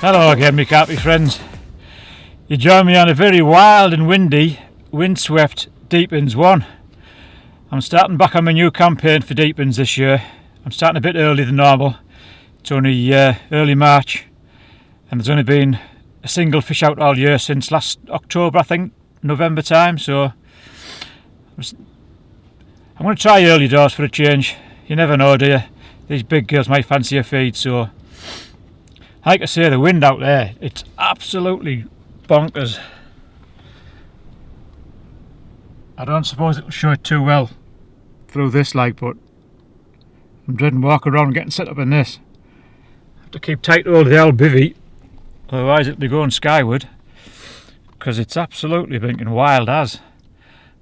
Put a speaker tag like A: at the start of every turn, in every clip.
A: Hello again, my carpy friends. You join me on a very wild and windy, windswept Deepings 1. I'm starting back on my new campaign for Deepings this year. I'm starting a bit earlier than normal. It's only early March, and there's only been a single fish out all year since last October, I think, November time. So I'm going to try early doors for a change. You never know, do you? These big girls might fancy a feed, so like I say, the wind out there, it's absolutely bonkers. I don't suppose it'll show it too well through this light, but I'm dreading walking around and getting set up in this. I have to keep tight hold of the old bivvy, otherwise it'll be going skyward, because it's absolutely blinking wild as.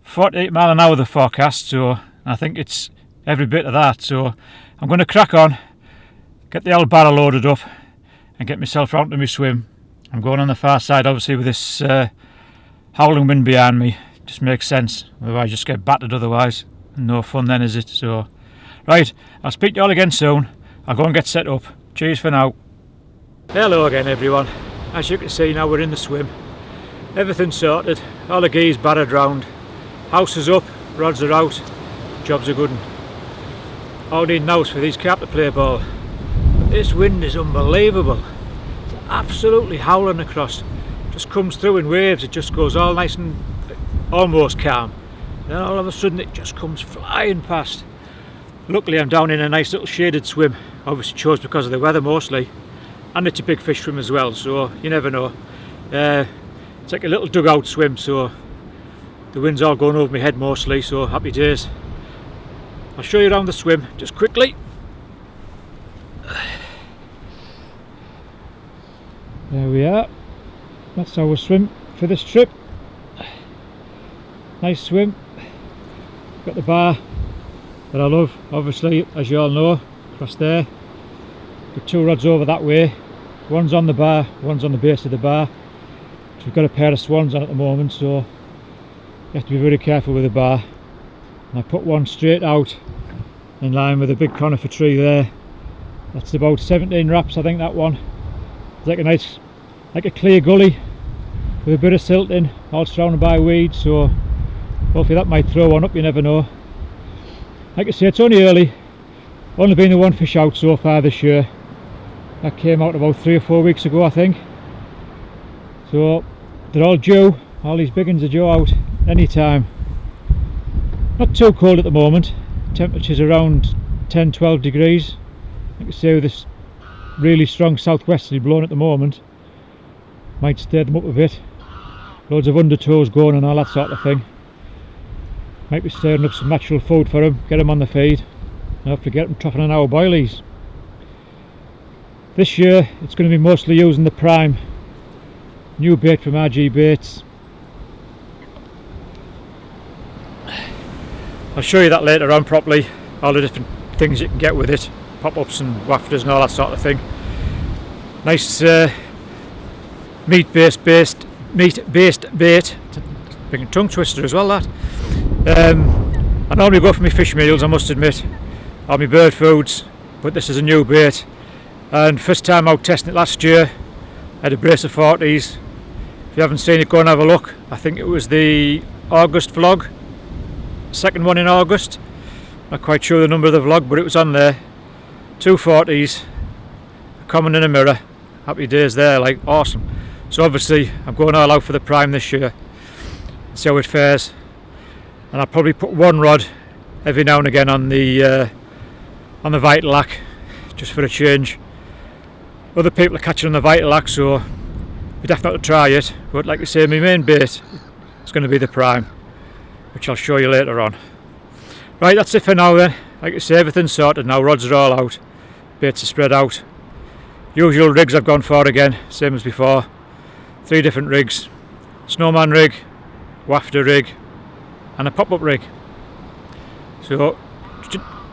A: 48 mile an hour the forecast, so I think it's every bit of that. So I'm going to crack on, get the old barrel loaded up and get myself round to my swim. I'm going on the far side, obviously, with this howling wind behind me. Just makes sense, otherwise I just get battered otherwise. No fun then, is it? So right, I'll speak to you all again soon. I'll go and get set up. Cheers for now. Hello again, everyone. As you can see now, we're in the swim. Everything's sorted, all the geese battered round, house is up, rods are out, job's a good one. All need now is for these carp to play ball. This wind is unbelievable. It's absolutely howling across. Just comes through in waves. It just goes all nice and almost calm. Then all of a sudden it just comes flying past. Luckily I'm down in a nice little shaded swim. Obviously chose because of the weather mostly. And it's a big fish swim as well, so you never know. It's like a little dugout swim, so the wind's all going over my head mostly, so happy days. I'll show you around the swim just quickly. There we are. That's our swim for this trip. Nice swim. Got the bar that I love, obviously, as you all know, across there. Got two rods over that way. One's on the bar, one's on the base of the bar. So we've got a pair of swans on at the moment, so you have to be very careful with the bar. And I put one straight out in line with a big conifer tree there. That's about 17 wraps, I think, that one. It's like a nice, like a clear gully with a bit of silt in, all surrounded by weeds, so hopefully that might throw one up, you never know. Like I say, it's only early, only been the one fish out so far this year. That came out about 3 or 4 weeks ago, I think. So they're all due, all these big ones are due out anytime. Not too cold at the moment, temperature's around 10-12 degrees. Like I say, with this really strong southwesterly blowing at the moment, might stir them up a bit. Loads of undertows going and all that sort of thing. Might be stirring up some natural food for them, get them on the feed, and hopefully get them troughing on our boilies. This year it's going to be mostly using the prime, new bait from RG Baits. I'll show you that later on properly, all the different things you can get with it, pop-ups and wafters and all that sort of thing. Nice meat-based bait, big tongue twister as well, that. I normally go for my fish meals, I must admit, or my bird foods, but this is a new bait, and first time out testing it last year. I had a brace of 40s. If you haven't seen it, go and have a look. I think it was the August vlog, second one in August. Not quite sure the number of the vlog, but it was on there. 2 40s, a common and a mirror. Happy days there, like, awesome. So obviously I'm going all out for the prime this year, see how it fares, and I'll probably put one rod every now and again on the Vitalac, just for a change. Other people are catching on the vital axe, so we definitely have to try it. But like I say, my main bait is going to be the prime, which I'll show you later on. Right, that's it for now then. Like I say, everything's sorted now, rods are all out, baits are spread out. Usual rigs I've gone for again, same as before. 3 different rigs: snowman rig, wafter rig and a pop-up rig. So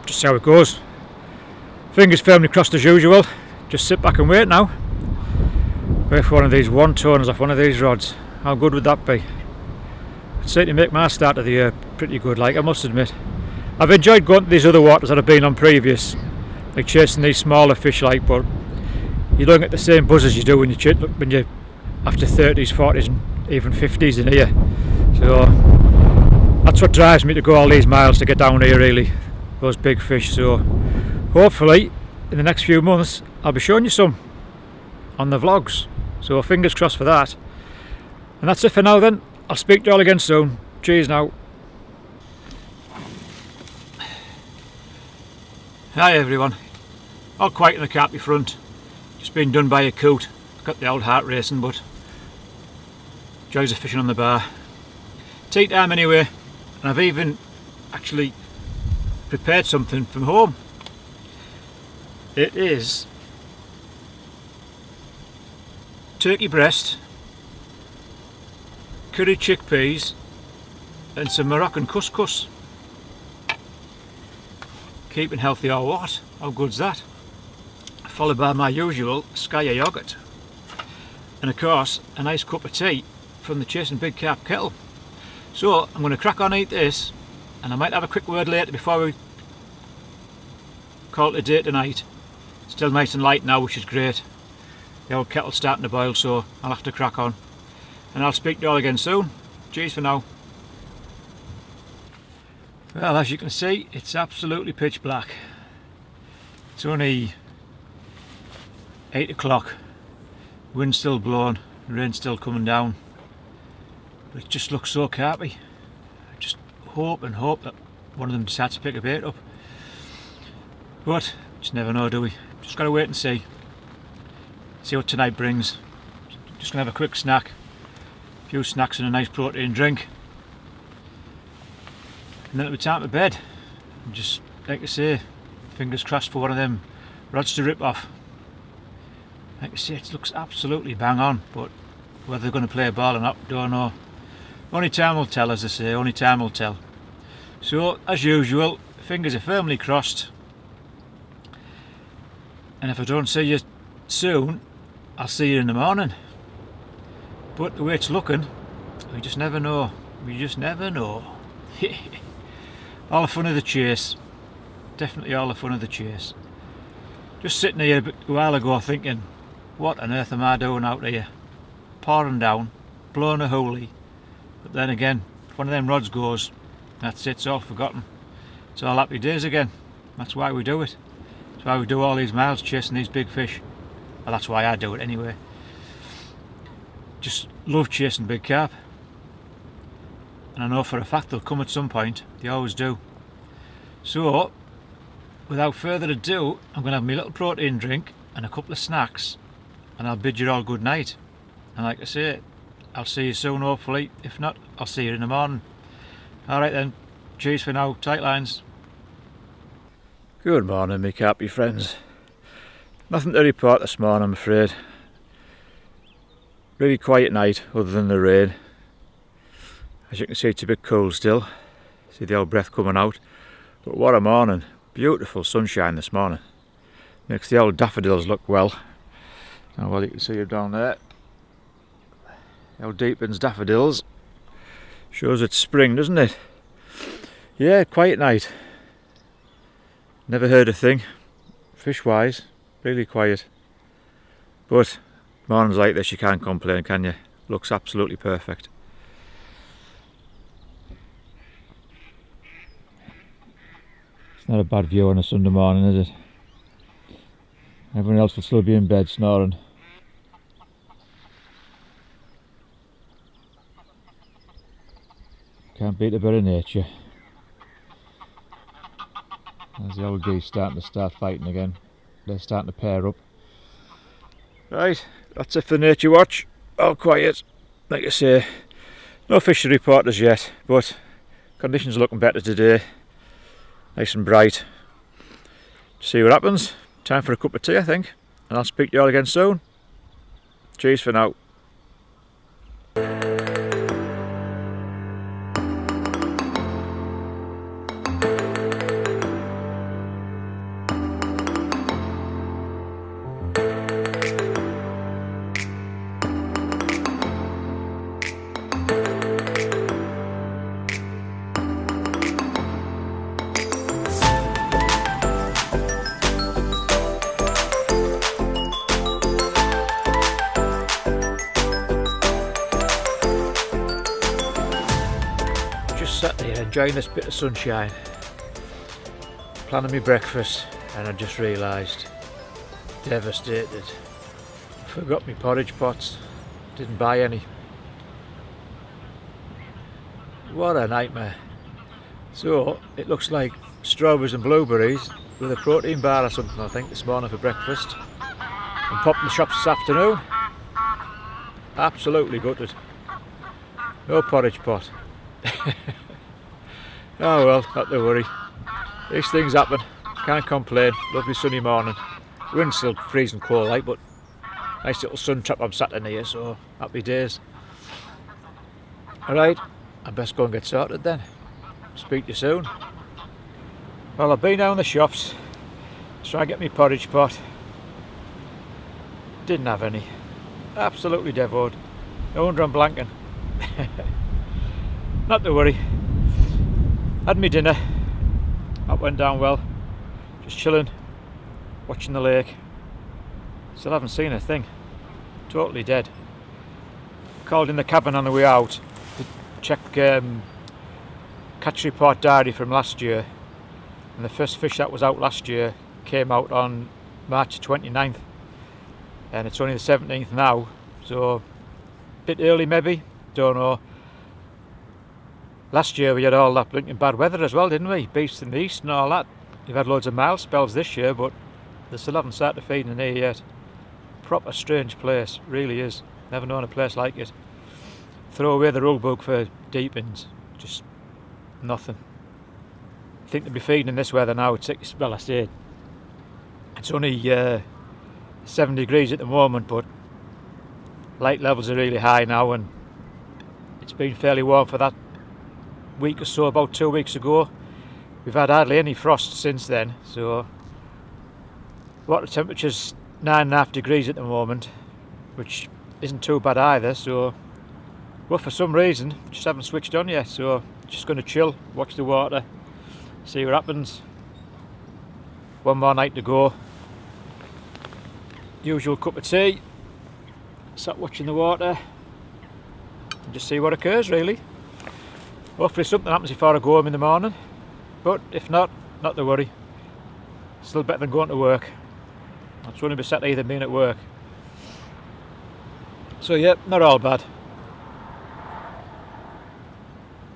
A: just see how it goes. Fingers firmly crossed as usual. Just sit back and wait now. Wait for one of these 1-toners off one of these rods. How good would that be? It'd certainly make my start of the year pretty good, like, I must admit. I've enjoyed going to these other waters that I've been on previous, like chasing these smaller fish, like, but you don't get the same buzz as you do when you're after 30s, 40s and even 50s in here. So that's what drives me to go all these miles to get down here, really, those big fish. So hopefully in the next few months I'll be showing you some on the vlogs, so fingers crossed for that. And that's it for now then. I'll speak to you all again soon. Cheers now. Hi everyone. All quiet in the Carpy front. Just been done by a coot. Got the old heart racing, but joys of fishing on the bar. Tea time anyway, and I've even actually prepared something from home. It is turkey breast, curry chickpeas and some Moroccan couscous. Keeping healthy or what? How good's that? Followed by my usual Skyer yoghurt. And of course a nice cup of tea from the Chasing Big Carp kettle. So I'm going to crack on and eat this, and I might have a quick word later before we call it a day tonight. Still nice and light now, which is great. The old kettle's starting to boil, so I'll have to crack on. And I'll speak to you all again soon. Cheers for now. Well, as you can see, it's absolutely pitch black. It's only 8 o'clock. Wind's still blowing, rain's still coming down. But it just looks so carpy. I just hope and hope that one of them decides to pick a bait up. But just never know, do we? Just gotta wait and see. See what tonight brings. Just gonna have a quick snack. A few snacks and a nice protein drink. And then it'll be time to bed. And just, like I say, fingers crossed for one of them rods to rip off. Like I say, it looks absolutely bang on, but whether they're going to play a ball or not, don't know. Only time will tell, as I say, only time will tell. So, as usual, fingers are firmly crossed. And if I don't see you soon, I'll see you in the morning. But the way it's looking, we just never know. We just never know. All the fun of the chase. Definitely all the fun of the chase. Just sitting here a while ago thinking, what on earth am I doing out here? Pouring down, blowing a hoolie. But then again, if one of them rods goes, that's it, it's all forgotten. It's all happy days again. That's why we do it. That's why we do all these miles chasing these big fish. Well, that's why I do it anyway. Just love chasing big carp. And I know for a fact they'll come at some point. They always do. So, without further ado, I'm going to have my little protein drink and a couple of snacks, and I'll bid you all good night. And like I say, I'll see you soon hopefully. If not, I'll see you in the morning. Alright then, cheers for now, tight lines. Good morning me carpy friends. Nothing to report this morning, I'm afraid. Really quiet night other than the rain. As you can see, it's a bit cool still. See the old breath coming out. But what a morning. Beautiful sunshine this morning. Makes the old daffodils look well. Now, well, you can see them down there. The old Deepings daffodils. Shows it's spring, doesn't it? Yeah, quiet night. Never heard a thing. Fish wise, really quiet. But mornings like this you can't complain, can you? Looks absolutely perfect. It's not a bad view on a Sunday morning, is it? Everyone else will still be in bed snoring. Can't beat a bit of nature. There's the old geese starting to start fighting again. they're starting to pair up. Right, that's it for Nature Watch. All quiet, like I say. No fish to report as yet, but conditions are looking better today. Nice and bright. See what happens. Time for a cup of tea, I think, and I'll speak to you all again soon. Cheers for now. Sat there enjoying this bit of sunshine, planning my breakfast, and I just realised, devastated, forgot my porridge pots, didn't buy any. What a nightmare. So it looks like strawberries and blueberries with a protein bar or something, I think, this morning for breakfast, and popped in the shops this afternoon. Absolutely gutted. No porridge pot. Oh well, not to worry. These things happen. Can't complain. Lovely sunny morning. Wind's still freezing cold like, but nice little sun trap I'm sat in here, so happy days. Alright, I best go and get sorted then. Speak to you soon. Well, I've been down the shops, trying to get me porridge pot. Didn't have any. Absolutely devoid. No wonder I'm blanking. Not to worry. Had me dinner, that went down well, just chilling, watching the lake. Still haven't seen a thing, totally dead. Called in the cabin on the way out to check catch report diary from last year, and the first fish that was out last year came out on March 29th, and it's only the 17th now, so a bit early maybe, don't know. Last year we had all that blinking bad weather as well, didn't we? Beasts in the east and all that. We've had loads of mild spells this year, but they still haven't started feeding in here yet. Proper strange place, really is. Never known a place like it. Throw away the rule book for Deepings, just nothing. I think they'll be feeding in this weather now. It's, well, I say it's only 7 degrees at the moment, but light levels are really high now, and it's been fairly warm for that week or so. About 2 weeks ago we've had hardly any frost since then, so water temperature's 9.5 degrees at the moment, which isn't too bad either. So, well, for some reason just haven't switched on yet, so just going to chill, watch the water, see what happens. One more night to go. Usual cup of tea, sat watching the water and just see what occurs, really. Hopefully something happens before I go home in the morning, but if not, not to worry. Still better than going to work. I'd only be sat here than being at work. So yeah, not all bad.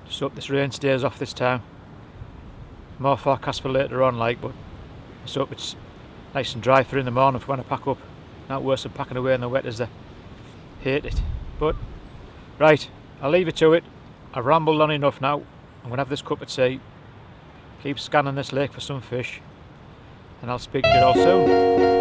A: Just hope this rain stays off this time. More forecast for later on, like, but I just hope it's nice and dry for in the morning for when I pack up. Not worse than packing away in the wet, as I hate it. But right, I'll leave it to it. I've rambled on enough now. I'm going to have this cup of tea, keep scanning this lake for some fish, and I'll speak to you all soon.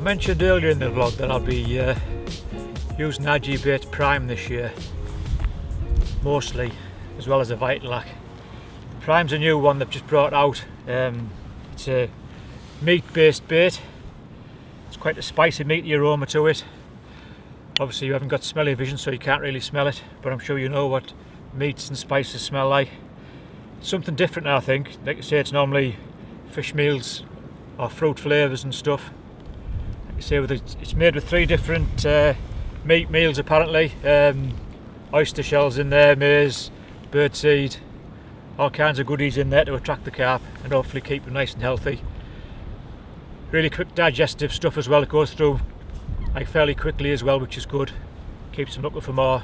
A: mentioned earlier in the vlog that I'll be using RG Baits Prime this year, mostly, as well as a Vitalac. Prime's a new one they've just brought out. It's a meat-based bait. It's quite a spicy, meaty aroma to it. Obviously you haven't got smelly vision, so you can't really smell it, but I'm sure you know what meats and spices smell like. It's something different, I think. Like I say, it's normally fish meals or fruit flavours and stuff. Like I say, it's made with 3 different meat meals apparently. Oyster shells in there, maize, birdseed, all kinds of goodies in there to attract the carp and hopefully keep them nice and healthy. Really quick digestive stuff as well. It goes through like fairly quickly as well, which is good. Keeps them looking for more,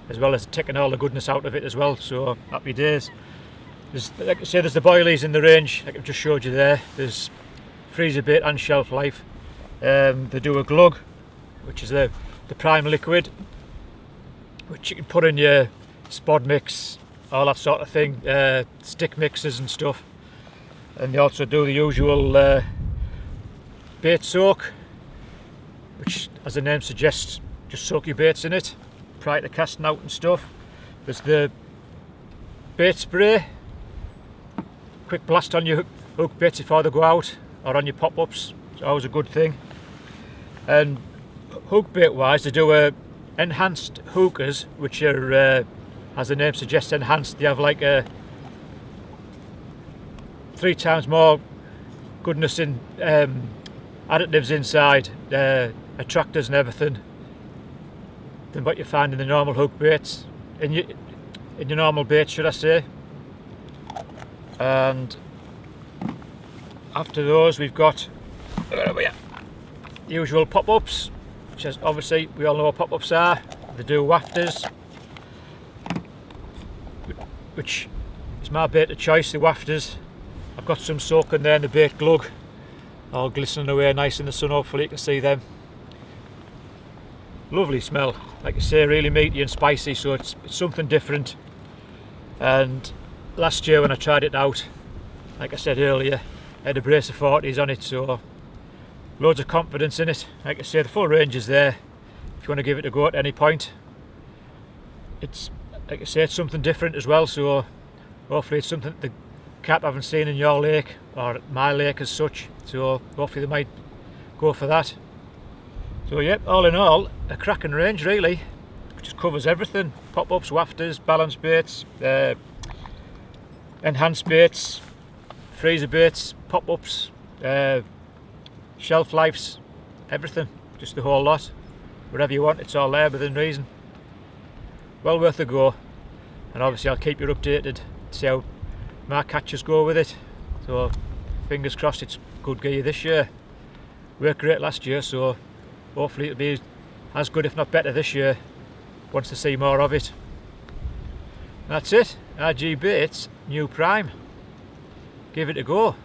A: as well as taking all the goodness out of it as well. So happy days. Like I say, there's the boilies in the range, like I've just showed you there. There's freezer bait and shelf life. They do a glug, which is the prime liquid, which you can put in your spod mix, all that sort of thing, stick mixes and stuff. And they also do the usual bait soak, which, as the name suggests, just soak your baits in it prior to casting out and stuff. There's the bait spray, quick blast on your hook baits before they go out, or on your pop-ups. It's always a good thing. And hook bait wise, they do enhanced hookers, which are, as the name suggests, enhanced. They have like 3 times more goodness in additives inside, attractors and everything, than what you find in the normal hook baits, in your normal baits, should I say. And after those we've got the usual pop-ups, which is obviously we all know what pop-ups are. They do wafters, which is my bait of choice, the wafters. I've got some soaking there in the bait glug, all glistening away nice in the sun. Hopefully you can see them. Lovely smell, like I say, really meaty and spicy, so it's something different. And last year when I tried it out, like I said earlier, I had a brace of 40s on it, so loads of confidence in it. Like I say, the full range is there if you want to give it a go at any point. It's, like I say, it's something different as well, so hopefully it's something the carp haven't seen in your lake or my lake as such, so hopefully they might go for that. So yep, all in all, a cracking range really. Just covers everything: pop-ups, wafters, balance baits, enhanced baits, freezer baits, pop-ups, shelf lives, everything, just the whole lot. Whatever you want, it's all there within reason. Well worth a go, and obviously I'll keep you updated to see how my catches go with it. So fingers crossed it's good gear this year. Worked great last year, so hopefully it'll be as good if not better this year, once to see more of it. That's it, RG Baits new Prime. Give it a go.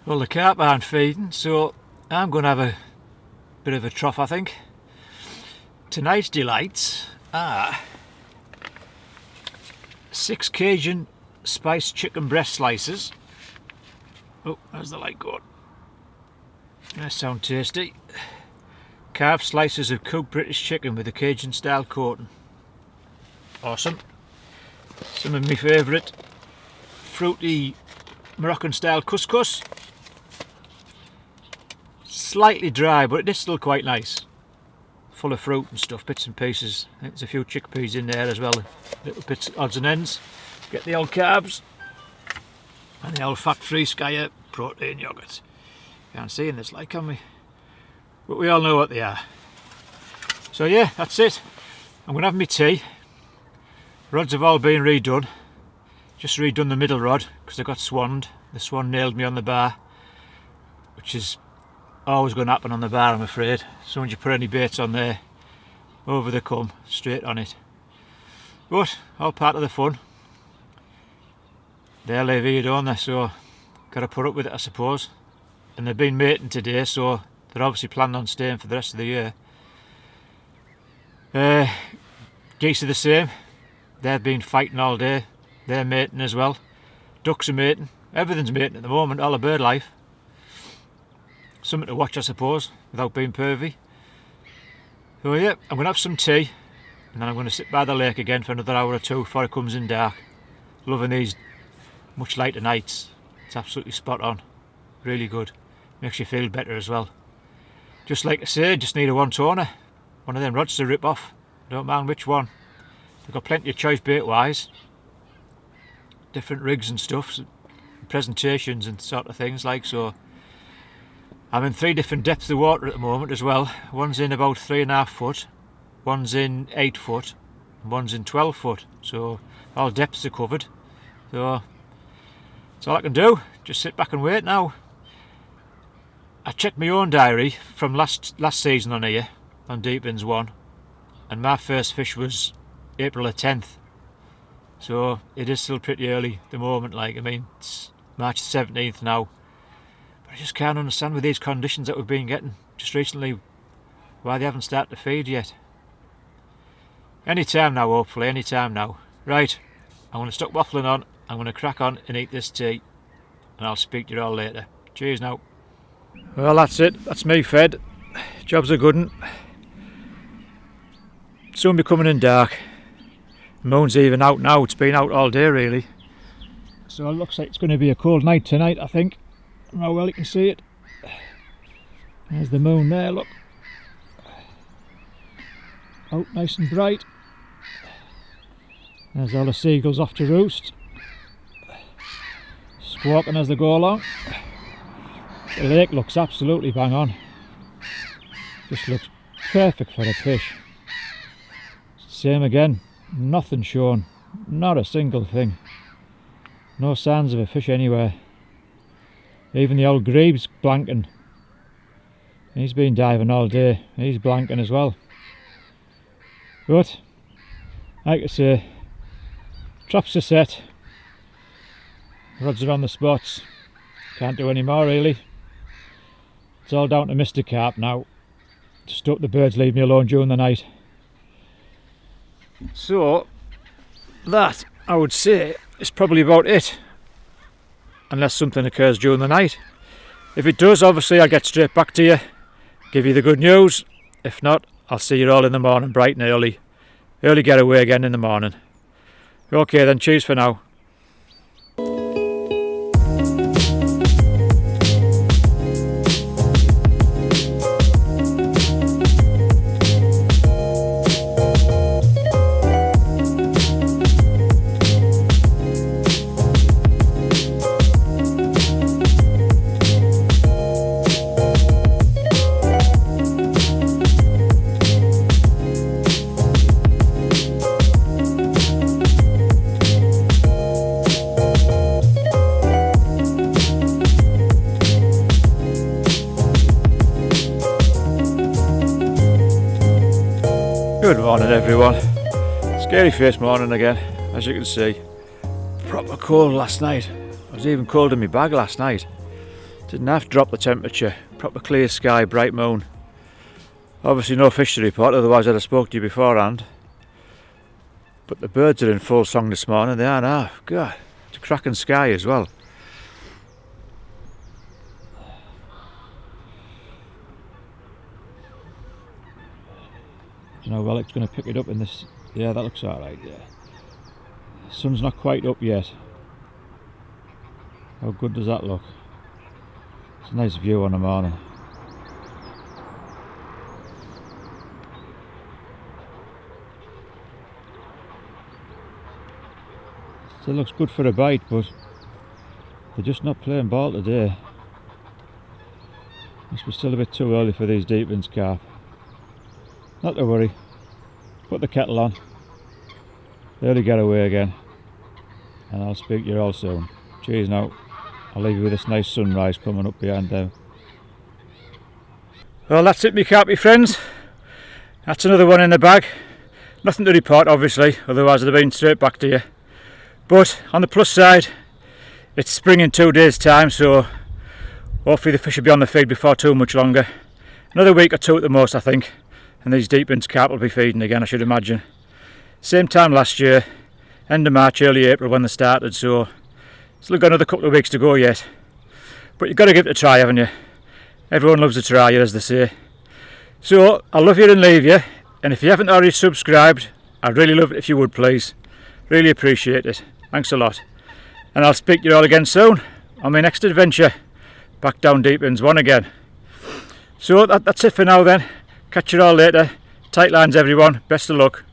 A: Well, the carp aren't feeding, so I'm going to have a bit of a trough, I think. Tonight's delights are 6 Cajun spiced chicken breast slices. Oh, there's the light going. They sound tasty. Carved slices of cooked British chicken with a Cajun style coating. Awesome. Some of my favourite fruity Moroccan style couscous. Slightly dry, but it is still quite nice. Full of fruit and stuff, bits and pieces. I think there's a few chickpeas in there as well, little bits, odds and ends. Get the old carbs and the old fat-free Skyer protein yoghurt. Can't see in this light, can we? But we all know what they are. So yeah, that's it. I'm going to have my tea. Rods have all been redone. Just redone the middle rod because I got swanned. The swan nailed me on the bar, which is always going to happen on the bar, I'm afraid. So when you put any baits on there, over they come, straight on it. But all part of the fun. They're la vie, don't they? So got to put up with it, I suppose. And they've been mating today, so they're obviously planning on staying for the rest of the year. Geese are the same. They've been fighting all day. They're mating as well. Ducks are mating. Everything's mating at the moment, all the bird life. something to watch, I suppose, without being pervy. So yeah, I'm going to have some tea, and then I'm going to sit by the lake again for another hour or two before it comes in dark. Loving these much lighter nights. It's absolutely spot on. Really good. Makes you feel better as well. Just like I say, just need a one toner. One of them rods to rip off. Don't mind which one. They've got plenty of choice bait wise. Different rigs and stuff. Presentations and sort of things like so. I'm in 3 different depths of water at the moment as well. One's in about 3.5 foot. One's in 8 foot. And one's in 12 foot. So all depths are covered. So that's all I can do. Just sit back and wait now. I checked my own diary from last season on here, on Deepings 1, and my first fish was April the 10th. So it is still pretty early at the moment, like, I mean, it's March the 17th now. But I just can't understand with these conditions that we've been getting just recently why they haven't started to feed yet. Any time now, hopefully, any time now. Right, I'm going to stop waffling on, I'm going to crack on and eat this tea, and I'll speak to you all later. Cheers now. Well, that's it. That's me fed. Job's a good one. Soon be coming in dark. The moon's even out now. It's been out all day really. So it looks like it's going to be a cold night tonight, I think. I don't know how well you can see it. There's the moon there, look. Out nice and bright. There's all the seagulls off to roost. Squawking as they go along. The lake looks absolutely bang on. Just looks perfect for a fish. Same again, nothing shown, not a single thing. No signs of a fish anywhere. Even the old grebe's blanking. He's been diving all day, he's blanking as well. But, like I say, traps are set, rods are on the spots, can't do any more really. It's all down to Mr. Carp now. Just hope the birds leave me alone during the night. So, that, I would say, is probably about it. Unless something occurs during the night. If it does, obviously I'll get straight back to you. Give you the good news. If not, I'll see you all in the morning, bright and early. Early getaway again in the morning. Okay then, cheers for now. Good morning everyone. Scary face morning again, as you can see. Proper cold last night. I was even cold in my bag last night. Didn't have to drop the temperature. Proper clear sky, bright moon. Obviously no fish to report, otherwise I'd have spoke to you beforehand. But the birds are in full song this morning, they are now. God, it's a cracking sky as well. I don't know how well it's going to pick it up in this. Yeah, that looks alright, yeah. Sun's not quite up yet. How good does that look? It's a nice view on the morning. Still looks good for a bite, but they're just not playing ball today. Must be still a bit too early for these Deepings carp. Not to worry, put the kettle on, early getaway again, and I'll speak to you all soon. Cheers now, I'll leave you with this nice sunrise coming up behind them. Well, that's it me carpy friends, that's another one in the bag. Nothing to report obviously, otherwise I'd have been straight back to you. But on the plus side, it's spring in 2 days time, so hopefully the fish will be on the feed before too much longer. Another week or two at the most I think. And these Deepings carp will be feeding again, I should imagine. Same time last year, end of March, early April when they started, so still got another couple of weeks to go yet. But you've got to give it a try, haven't you? Everyone loves a tryer, as they say. So I love you and leave you, and if you haven't already subscribed, I'd really love it if you would, please. Really appreciate it. Thanks a lot. And I'll speak to you all again soon on my next adventure, back down Deepings 1 again. So that's it for now then. Catch you all later. Tight lines everyone, best of luck.